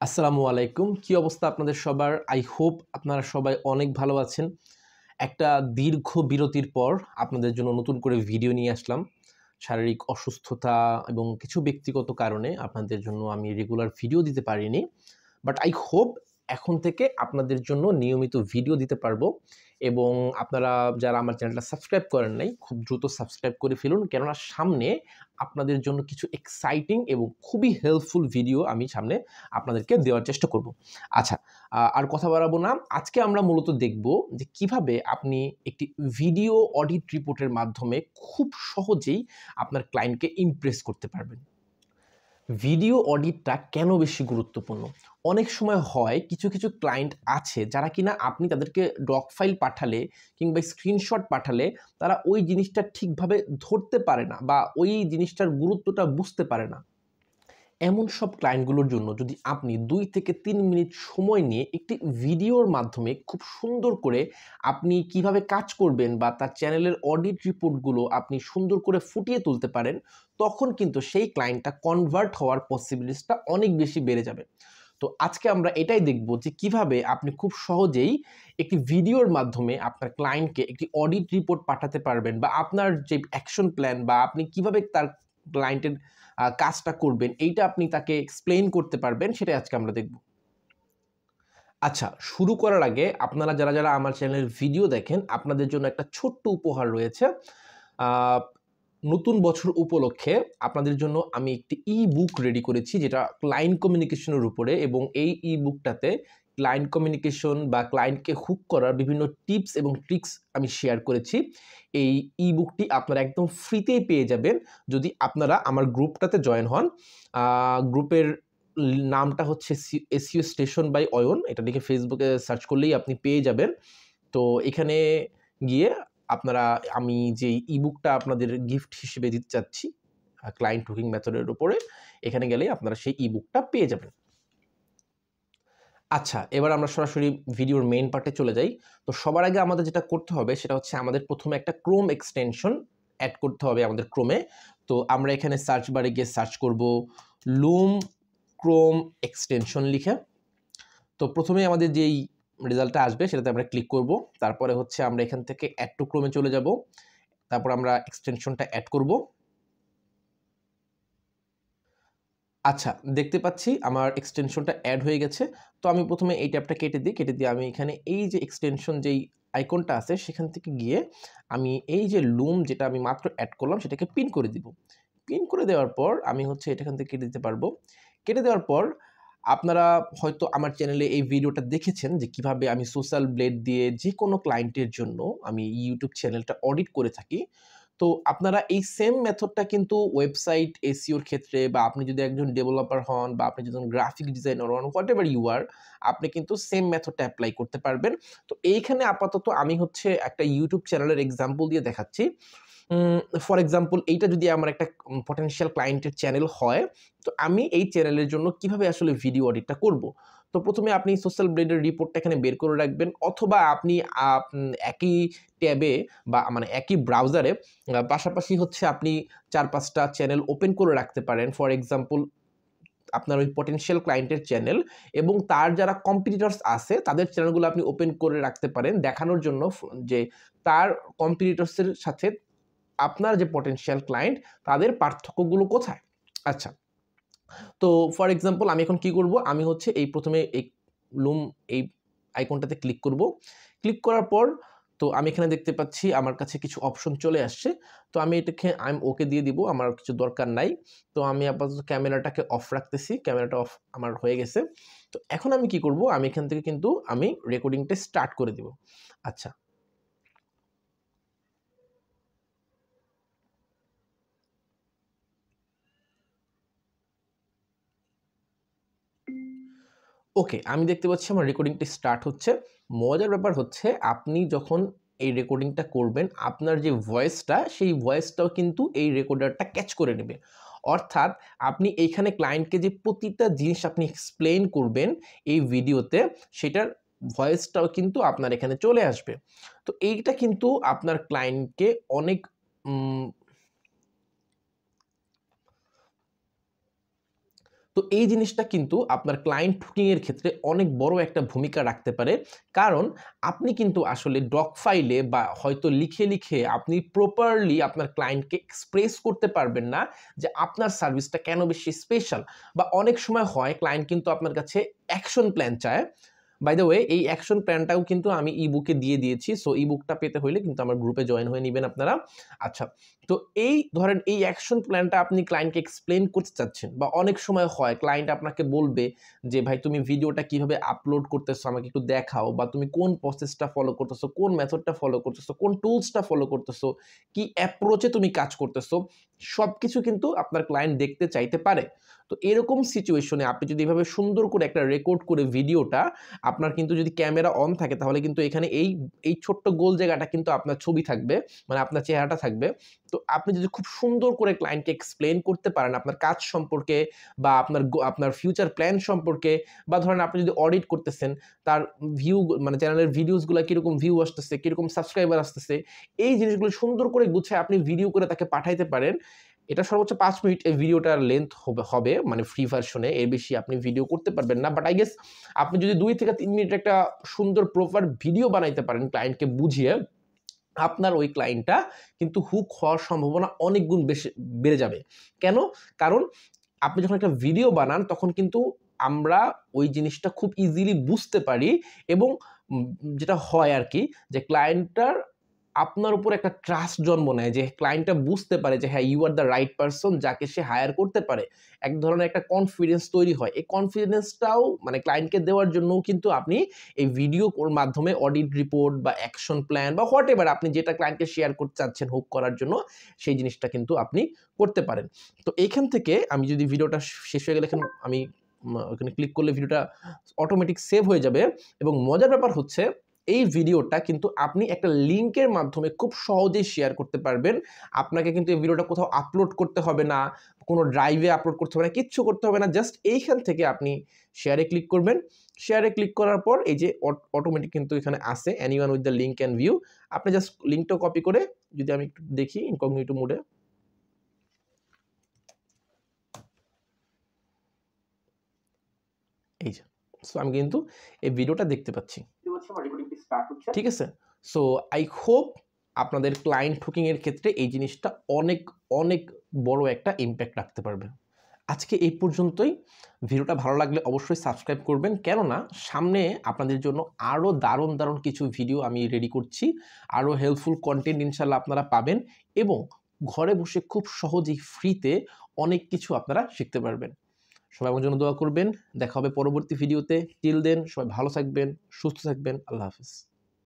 আসসালামু আলাইকুম। কি অবস্থা আপনাদের সবার? আই হোপ আপনারা সবাই অনেক ভালো আছেন। একটা দীর্ঘ বিরতির পর আপনাদের জন্য নতুন করে ভিডিও নিয়ে আসলাম। শারীরিক অসুস্থতা এবং কিছু ব্যক্তিগত কারণে আপনাদের জন্য আমি রেগুলার ভিডিও দিতে পারিনি। বাট আই হোপ এখন থেকে আপনাদের জন্য নিয়মিত ভিডিও দিতে পারবো এবং আপনারা যারা আমার চ্যানেলটা সাবস্ক্রাইব করেন নাই, খুব দ্রুত সাবস্ক্রাইব করে ফেলুন। কেননা সামনে আপনাদের জন্য কিছু এক্সাইটিং এবং খুবই হেল্পফুল ভিডিও আমি সামনে আপনাদেরকে দেওয়ার চেষ্টা করব। আচ্ছা, আর কথা বাড়াবো না। আজকে আমরা মূলত দেখব যে কিভাবে আপনি একটি ভিডিও অডিট রিপোর্টের মাধ্যমে খুব সহজেই আপনার ক্লায়েন্টকে ইমপ্রেস করতে পারবেন। ভিডিও অডিটটা কেন বেশি গুরুত্বপূর্ণ? অনেক সময় হয় কিছু ক্লায়েন্ট আছে যারা কিনা আপনি তাদেরকে ডক ফাইল পাঠালে কিংবা স্ক্রিনশট পাঠালে তারা ওই জিনিসটা ঠিকভাবে ধরতে পারে না বা ওই জিনিসটার গুরুত্বটা বুঝতে পারে না। এমন সব ক্লায়েন্টগুলোর জন্য যদি আপনি ২ থেকে ৩ মিনিট সময় নিয়ে একটি ভিডিওর মাধ্যমে খুব সুন্দর করে আপনি কিভাবে কাজ করবেন বা তার চ্যানেলের অডিট রিপোর্টগুলো আপনি সুন্দর করে ফুটিয়ে তুলতে পারেন, তখন কিন্তু সেই ক্লায়েন্টটা কনভার্ট হওয়ার পসিবিলিটিসটা অনেক বেশি বেড়ে যাবে। তো আজকে আমরা এটাই দেখব যে কিভাবে আপনি খুব সহজেই একটি ভিডিওর মাধ্যমে আপনার ক্লায়েন্টকে একটি অডিট রিপোর্ট পাঠাতে পারবেন বা আপনার যে অ্যাকশন প্ল্যান বা আপনি কিভাবে তার ক্লায়েন্টের কাজটা করবেন এইটা আপনি তাকে এক্সপ্লেইন করতে পারবেন, সেটাই আজকে আমরা দেখব। আচ্ছা, শুরু করার আগে আপনারা যারা আমার চ্যানেলের ভিডিও দেখেন আপনাদের জন্য একটা ছোট্ট উপহার রয়েছে। আ নতুন বছর উপলক্ষে আপনাদের জন্য আমি একটি ই-বুক রেডি করেছি যেটা ক্লায়েন্ট কমিউনিকেশনের উপরে, এবং এই ই-বুকটাতে ক্লায়েন্ট কমিউনিকেশন বা ক্লায়েন্টকে হুক করার বিভিন্ন টিপস এবং ট্রিক্স আমি শেয়ার করেছি। এই ই-বুকটি আপনারা একদম ফ্রিতেই পেয়ে যাবেন যদি আপনারা আমার গ্রুপটাতে জয়েন হন। গ্রুপের নামটা হচ্ছে এসইও স্টেশন বাই অয়ন। এটা লিখে ফেসবুকে সার্চ করলেই আপনি পেয়ে যাবেন। তো এখানে গিয়ে আপনারা আমি যেই ই-বুকটা আপনাদের গিফট হিসেবে দিতে চাচ্ছি ক্লায়েন্ট হুকিং মেথডের উপরে, এখানে গেলেই আপনারা সেই ই-বুকটা পেয়ে যাবেন। আচ্ছা, এবার আমরা সরাসরি ভিডিওর মেইন পার্টে চলে যাই। তো সবার আগে আমাদের যেটা করতে হবে সেটা হচ্ছে আমাদের প্রথমে একটা ক্রোম এক্সটেনশন অ্যাড করতে হবে আমাদের ক্রোমে। তো আমরা এখানে সার্চ বারে গিয়ে সার্চ করব লুম ক্রোম এক্সটেনশন লিখে। তো প্রথমেই আমাদের যেই রেজাল্টটা আসবে সেটাতে আমরা ক্লিক করব। তারপরে হচ্ছে আমরা এখান থেকে অ্যাড টু ক্রোমে চলে যাব। তারপর আমরা এক্সটেনশনটা অ্যাড করব। আচ্ছা, দেখতে পাচ্ছি আমার এক্সটেনশনটা অ্যাড হয়ে গেছে। তো আমি প্রথমে এই ট্যাবটা কেটে দিই। কেটে দিয়ে আমি এখানে এই যে এক্সটেনশন যেই আইকনটা আছে সেখান থেকে গিয়ে আমি এই যে লুম যেটা আমি মাত্র অ্যাড করলাম সেটাকে পিন করে দিব। পিন করে দেওয়ার পর আমি হচ্ছে এটা এখান থেকে কেটে দিতে পারবো। কেটে দেওয়ার পর আপনারা হয়তো আমার চ্যানেলে এই ভিডিওটা দেখেছেন যে কিভাবে আমি সোশ্যাল ব্লেড দিয়ে যেকোনো ক্লায়েন্টের জন্য আমি ইউটিউব চ্যানেলটা অডিট করে থাকি। তো আপনারা এই সেম মেথডটা কিন্তু ওয়েবসাইট এসইওর ক্ষেত্রে বা আপনি যদি একজন ডেভেলপার হন বা আপনি যদি গ্রাফিক ডিজাইনার হন, হোয়াটএভার ইউ আর, আপনি কিন্তু সেম মেথডটা এপ্লাই করতে পারবেন। তো এইখানে আপাতত আমি হচ্ছে একটা ইউটিউব চ্যানেলের এক্সাম্পল দিয়ে দেখাচ্ছি। ফর এক্সাম্পল এইটা যদি আমার একটা পটেনশিয়াল ক্লায়েন্টের চ্যানেল হয়, তো আমি এই চ্যানেলের জন্য কিভাবে আসলে ভিডিও অডিটটা করব। তো প্রথমে আপনি সোশ্যাল ব্লেডের রিপোর্টটা এখানে বের করে রাখবেন, অথবা আপনি একই ট্যাবে বা মানে একই ব্রাউজারে পাশাপাশি হচ্ছে আপনি ৪-৫ টা চ্যানেল ওপেন করে রাখতে পারেন। ফর এক্সাম্পল আপনার ওই পটেনশিয়াল ক্লায়েন্টের চ্যানেল এবং তার যারা কম্পিটিটরস আছে তাদের চ্যানেলগুলো আপনি ওপেন করে রাখতে পারেন দেখানোর জন্য যে তার কম্পিটিটরসের সাথে আপনার যে পটেনশিয়াল ক্লায়েন্ট তাদের পার্থক্যগুলো কোথায়? আচ্ছা। তো ফর এক্সাম্পল আমি এখন কি করব? আমি হচ্ছে এই প্রথমে এই লুম এই আইকনটাতে ক্লিক করব। ক্লিক করার পর তো আমি এখানে দেখতে পাচ্ছি আমার কাছে কিছু অপশন চলে আসছে। তো আমি এটাকে ওকে দিয়ে দিব। আমার আর কিছু দরকার নাই। তো আমি আপাতত ক্যামেরাটাকে অফ রাখতেছি। ক্যামেরাটা অফ আমার হয়ে গেছে। তো এখন আমি কি করব? আমি এখান থেকে কিন্তু আমি রেকর্ডিংটা স্টার্ট করে দিব। আচ্ছা। ওকে, আমি দেখতে পাচ্ছি আমার রেকর্ডিংটি স্টার্ট হচ্ছে। মজার ব্যাপার হচ্ছে আপনি যখন এই রেকর্ডিংটা করবেন, আপনার যে ভয়েসটা, সেই ভয়েসটাও কিন্তু এই রেকর্ডারটা ক্যাচ করে নেবে। অর্থাৎ আপনি এইখানে ক্লায়েন্টকে যে প্রতিটা জিনিস আপনি এক্সপ্লেইন করবেন এই ভিডিওতে, সেটার ভয়েসটাও কিন্তু আপনার এখানে চলে আসবে। তো এইটা কিন্তু আপনার ক্লায়েন্টকে অনেক উম তো এই জিনিসটা কিন্তু আপনার ক্লায়েন্ট বুকিংয়ের ক্ষেত্রে অনেক বড় একটা ভূমিকা রাখতে পারে, কারণ আপনি কিন্তু আসলে ডক ফাইলে বা হয়তো লিখে লিখে আপনি প্রপারলি আপনার ক্লায়েন্টকে এক্সপ্রেস করতে পারবেন না যে আপনার সার্ভিসটা কেন বেশি স্পেশাল। বা অনেক সময় হয় ক্লায়েন্ট কিন্তু আপনার কাছে অ্যাকশন প্ল্যান চায়। বাই দ্য ওয়ে, এই অ্যাকশন প্ল্যানটাও কিন্তু আমি ইবুকে দিয়ে দিয়েছি। সো ইবুকটা পেতে হলে কিন্তু আমার গ্রুপে জয়েন হয়ে নেবেন আপনারা। আচ্ছা, তো এই ধরেন এই অ্যাকশন প্ল্যানটা আপনি ক্লায়েন্টকে এক্সপ্লেন করতে চাচ্ছেন, বা অনেক সময় হয় ক্লায়েন্ট আপনাকে বলবে যে ভাই তুমি ভিডিওটা কিভাবে আপলোড করতেছো আমাকে একটু দেখাও, বা তুমি কোন প্রসেসটা ফলো করতেছো, কোন মেথডটা ফলো করতেছো, কোন টুলসটা ফলো করতেছো, কি অ্যাপ্রোচে তুমি কাজ করতেছো, সব কিছু কিন্তু আপনার ক্লায়েন্ট দেখতে চাইতে পারে। তো এরকম সিচুয়েশনে আপনি যদি এভাবে সুন্দর করে একটা রেকর্ড করে ভিডিওটা, আপনার কিন্তু যদি ক্যামেরা অন থাকে তাহলে কিন্তু এখানে এই ছোট্ট গোল জায়গাটা কিন্তু আপনার ছবি থাকবে, মানে আপনার চেহারাটা থাকবে। তো আপনি যদি খুব সুন্দর করে ক্লায়েন্টকে এক্সপ্লেন করতে পারেন আপনার কাজ সম্পর্কে, বা আপনার ফিউচার প্ল্যান সম্পর্কে, বা ধরেন আপনি যদি অডিট করতেছেন তার ভিউ, মানে চ্যানেলের ভিডিওসগুলো কীরকম ভিউ আসতেছে, কীরকম সাবস্ক্রাইবার আসতেছে, এই জিনিসগুলো সুন্দর করে গুছিয়ে আপনি ভিডিও করে তাকে পাঠাইতে পারেন। এটা সর্বোচ্চ 5 মিনিট এই ভিডিওটার লেন্থ হবে মানে ফ্রি ভার্সনে, এর বেশি আপনি ভিডিও করতে পারবেন না। বাট আই গেস আপনি যদি 2 থেকে 3 মিনিট একটা সুন্দর প্রপার ভিডিও বানাইতে পারেন ক্লায়েন্টকে বুঝিয়ে, আপনার ওই ক্লায়েন্টটা কিন্তু হুক হওয়ার সম্ভাবনা অনেক গুণ বেশি বেড়ে যাবে। কেন? কারণ আপনি যখন একটা ভিডিও বানান তখন কিন্তু আমরা ওই জিনিসটা খুব ইজিলি বুঝতে পারি, এবং যেটা হয় আর কি, যে ক্লায়েন্টটার আপনার উপর একটা ট্রাস্ট জন্ম নেয়, যে ক্লায়েন্টটা বুঝতে পারে যে হ্যাঁ you are the right person যাকে সে হায়ার করতে পারে। এক ধরনের একটা কনফিডেন্স তৈরি হয়। এই কনফিডেন্সটাও মানে ক্লায়েন্টকে দেওয়ার জন্যও কিন্তু আপনি এই ভিডিওর মাধ্যমে অডিট রিপোর্ট বা অ্যাকশন প্ল্যান বা হোয়াট এভার আপনি যেটা ক্লায়েন্টকে শেয়ার করতে চাচ্ছেন হুক করার জন্য, সেই জিনিসটা কিন্তু আপনি করতে পারেন। তো এইখান থেকে আমি যদি ভিডিওটা শেষ হয়ে গেলে এখানে আমি ওখানে ক্লিক করলে ভিডিওটা অটোমেটিক সেভ হয়ে যাবে। এবং মজার ব্যাপার হচ্ছে এই ভিডিওটা কিন্তু আপনি একটা লিঙ্কের মাধ্যমে খুব সহজেই শেয়ার করতে পারবেন। আপনাকে কিন্তু এই ভিডিওটা কোথাও আপলোড করতে হবে না, কোনো ড্রাইভে আপলোড করতে হবে না, কিচ্ছু করতে হবে না। জাস্ট এইখান থেকে আপনি শেয়ারে ক্লিক করবেন। শেয়ারে ক্লিক করার পর এই যে অটোমেটিক কিন্তু এখানে আসে anyone with the link can view. আপনি জাস্ট লিঙ্কটা কপি করে, যদি আমি একটু দেখি ইনকগনিটো মোডে, এই যে সো আমি কিন্তু এই ভিডিওটা দেখতে পাচ্ছি, ঠিক আছে? সো আই হোপ আপনাদের ক্লায়েন্ট বুকিং এর ক্ষেত্রে এই জিনিসটা অনেক অনেক বড় একটা ইম্প্যাক্ট রাখতে পারবে। আজকে এই পর্যন্তই। ভিডিওটা ভালো লাগলে অবশ্যই সাবস্ক্রাইব করবেন, কেননা সামনে আপনাদের জন্য আরও দারুণ দারুণ কিছু ভিডিও আমি রেডি করছি। আরও হেল্পফুল কন্টেন্ট ইনশাল্লাহ আপনারা পাবেন, এবং ঘরে বসে খুব সহজেই ফ্রিতে অনেক কিছু আপনারা শিখতে পারবেন। সবাই আমার জন্য দোয়া করবেন। দেখা হবে পরবর্তী ভিডিওতে। টিল দেন সবাই ভালো থাকবেন, সুস্থ থাকবেন। আল্লাহ হাফেজ।